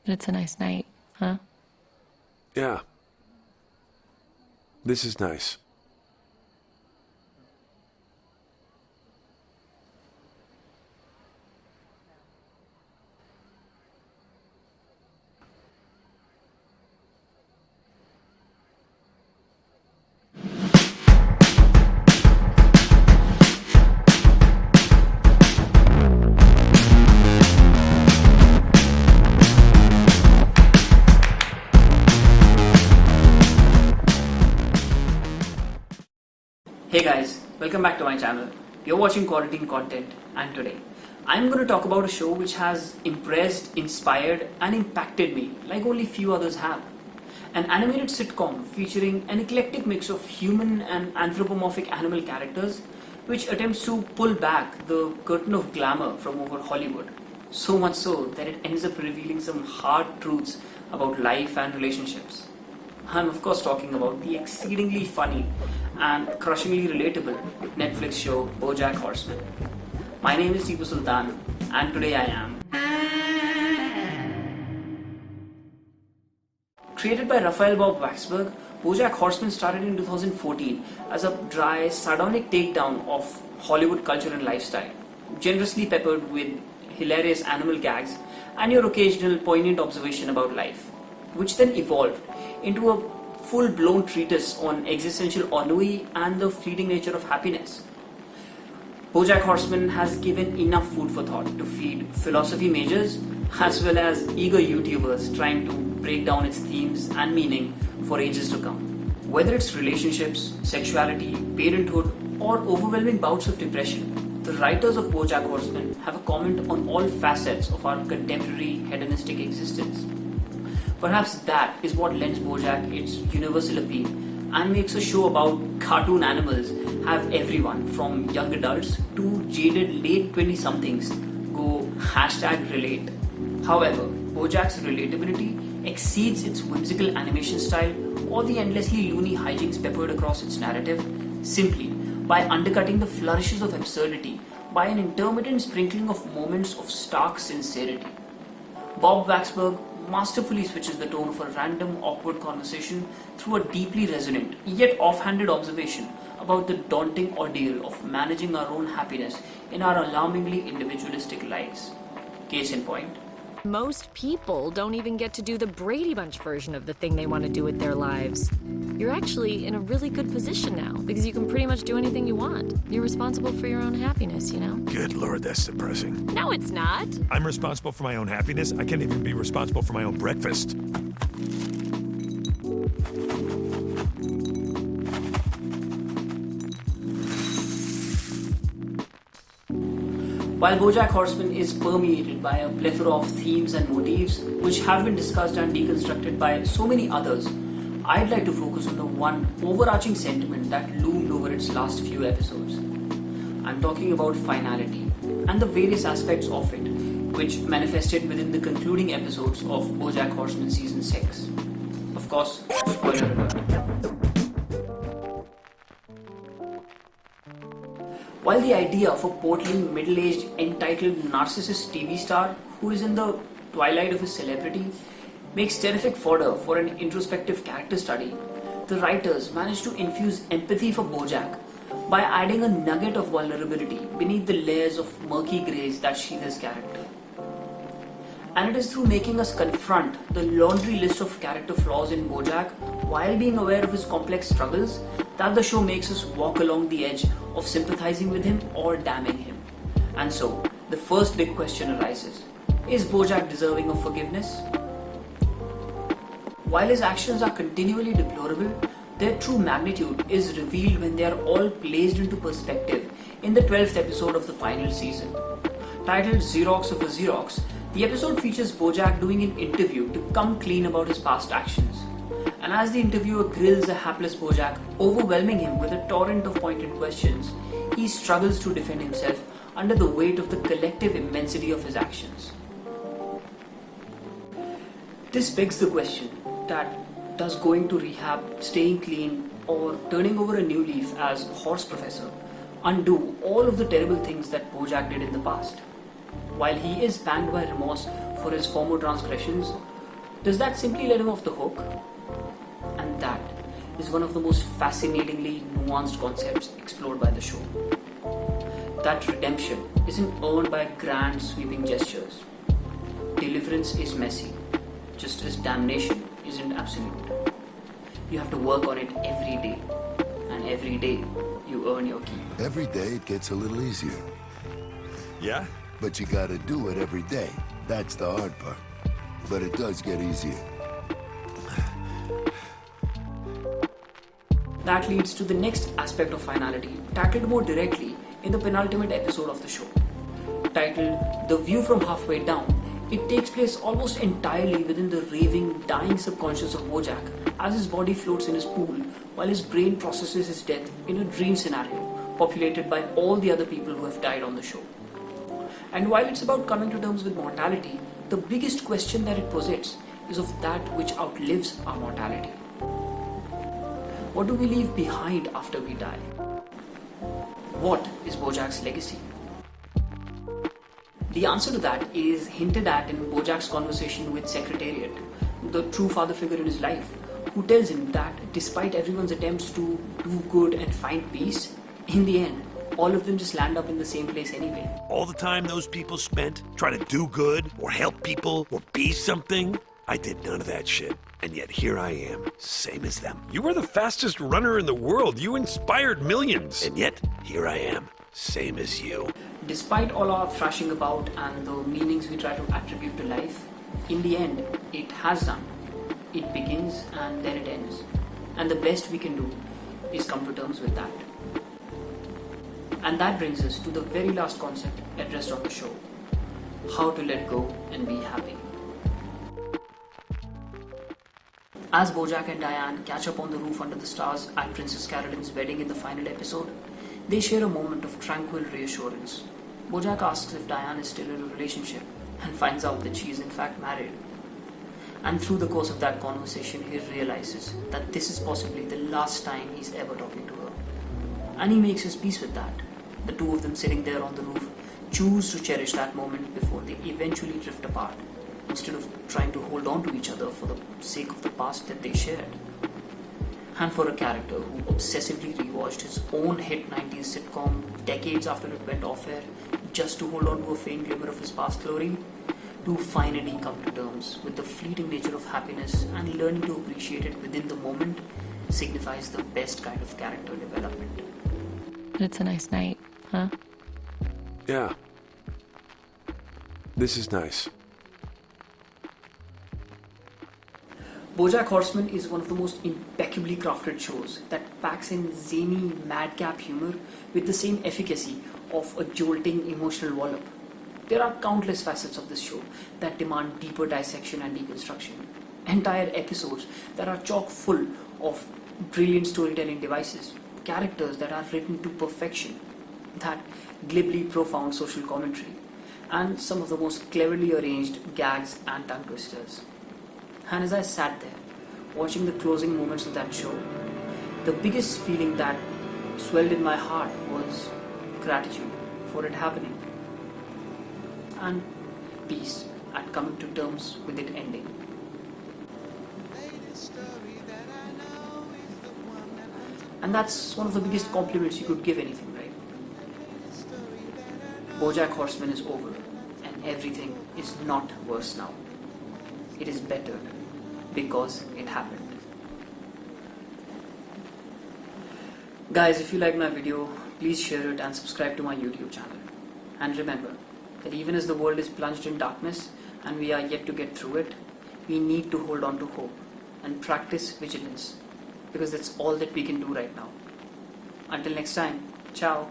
But it's a nice night, huh? Yeah. This is nice. Hey guys, welcome back to my channel. You're watching Quarantine Content, and today I'm going to talk about a show which has impressed, inspired and impacted me like only few others have. An animated sitcom featuring an eclectic mix of human and anthropomorphic animal characters which attempts to pull back the curtain of glamour from over Hollywood. So much so that it ends up revealing some hard truths about life and relationships. I'm of course talking about the exceedingly funny and crushingly relatable Netflix show BoJack Horseman. My name is Tipu Sultan and today I am. Created by Raphael Bob Waxberg, BoJack Horseman started in 2014 as a dry, sardonic takedown of Hollywood culture and lifestyle, generously peppered with hilarious animal gags and your occasional poignant observation about life, which then evolved into a full-blown treatise on existential ennui and the fleeting nature of happiness. BoJack Horseman has given enough food for thought to feed philosophy majors as well as eager YouTubers trying to break down its themes and meaning for ages to come. Whether it's relationships, sexuality, parenthood, or overwhelming bouts of depression, the writers of BoJack Horseman have a comment on all facets of our contemporary hedonistic existence. Perhaps that is what lends BoJack its universal appeal and makes a show about cartoon animals have everyone from young adults to jaded late 20-somethings go #relate. However, BoJack's relatability exceeds its whimsical animation style or the endlessly loony hijinks peppered across its narrative simply by undercutting the flourishes of absurdity by an intermittent sprinkling of moments of stark sincerity. Bob Waxberg masterfully switches the tone of a random, awkward conversation through a deeply resonant, yet offhanded observation about the daunting ordeal of managing our own happiness in our alarmingly individualistic lives. Case in point. Most people don't even get to do the Brady Bunch version of the thing they want to do with their lives. You're actually in a really good position now because you can pretty much do anything you want. You're responsible for your own happiness, you know? Good Lord, that's depressing. No, it's not. I'm responsible for my own happiness. I can't even be responsible for my own breakfast. While BoJack Horseman is permeated by a plethora of themes and motifs which have been discussed and deconstructed by so many others, I'd like to focus on the one overarching sentiment that loomed over its last few episodes. I'm talking about finality and the various aspects of it which manifested within the concluding episodes of BoJack Horseman Season 6. Of course, spoiler alert. While the idea of a portly, middle-aged, entitled narcissist TV star who is in the twilight of his celebrity makes terrific fodder for an introspective character study, the writers managed to infuse empathy for BoJack by adding a nugget of vulnerability beneath the layers of murky greys that sheathe his character. And it is through making us confront the laundry list of character flaws in BoJack while being aware of his complex struggles that the show makes us walk along the edge of sympathizing with him or damning him. And so, the first big question arises. Is BoJack deserving of forgiveness? While his actions are continually deplorable, their true magnitude is revealed when they are all placed into perspective in the 12th episode of the final season. Titled Xerox of a Xerox, the episode features BoJack doing an interview to come clean about his past actions. And as the interviewer grills a hapless BoJack, overwhelming him with a torrent of pointed questions, he struggles to defend himself under the weight of the collective immensity of his actions. This begs the question that does going to rehab, staying clean, or turning over a new leaf as Horse Professor undo all of the terrible things that BoJack did in the past? While he is panged by remorse for his former transgressions, Does that simply let him off the hook? And that is one of the most fascinatingly nuanced concepts explored by the show. That redemption isn't earned by grand sweeping gestures. Deliverance is messy, just as damnation isn't absolute. You have to work on it every day, and every day you earn your keep. Every day it gets a little easier, Yeah? but you gotta do it every day. That's the hard part. But it does get easier. That leads to the next aspect of finality, tackled more directly in the penultimate episode of the show. Titled The View from Halfway Down, it takes place almost entirely within the raving, dying subconscious of Bojack as his body floats in his pool while his brain processes his death in a dream scenario populated by all the other people who have died on the show. And while it's about coming to terms with mortality, the biggest question that it posits is of that which outlives our mortality. What do we leave behind after we die? What is Bojack's legacy? The answer to that is hinted at in Bojack's conversation with Secretariat, the true father figure in his life, who tells him that despite everyone's attempts to do good and find peace, in the end, all of them just land up in the same place anyway. All the time those people spent trying to do good or help people or be something, I did none of that shit. And yet here I am, same as them. You were the fastest runner in the world. You inspired millions. And yet here I am, same as you. Despite all our thrashing about and the meanings we try to attribute to life, in the end, it has done. It begins and then it ends. And the best we can do is come to terms with that. And that brings us to the very last concept addressed on the show: how to let go and be happy. As Bojack and Diane catch up on the roof under the stars at Princess Carolyn's wedding in the final episode, they share a moment of tranquil reassurance. Bojack asks if Diane is still in a relationship and finds out that she is in fact married. And through the course of that conversation, he realizes that this is possibly the last time he's ever talking to her. And he makes his peace with that. The two of them sitting there on the roof choose to cherish that moment before they eventually drift apart, instead of trying to hold on to each other for the sake of the past that they shared. And for a character who obsessively rewatched his own hit 90s sitcom decades after it went off air just to hold on to a faint glimmer of his past glory, to finally come to terms with the fleeting nature of happiness and learning to appreciate it within the moment signifies the best kind of character development. But it's a nice night, huh? Yeah. This is nice. BoJack Horseman is one of the most impeccably crafted shows that packs in zany, madcap humor with the same efficacy of a jolting emotional wallop. There are countless facets of this show that demand deeper dissection and deconstruction. Entire episodes that are chock full of brilliant storytelling devices, characters that are written to perfection, that glibly profound social commentary, and some of the most cleverly arranged gags and tongue twisters. And as I sat there, watching the closing moments of that show, the biggest feeling that swelled in my heart was gratitude for it happening, and peace at coming to terms with it ending. And that's one of the biggest compliments you could give anything, right? BoJack Horseman is over, and everything is not worse now. It is better because it happened. Guys, if you like my video, please share it and subscribe to my YouTube channel. And remember that even as the world is plunged in darkness and we are yet to get through it, we need to hold on to hope and practice vigilance, because that's all that we can do right now. Until next time, ciao.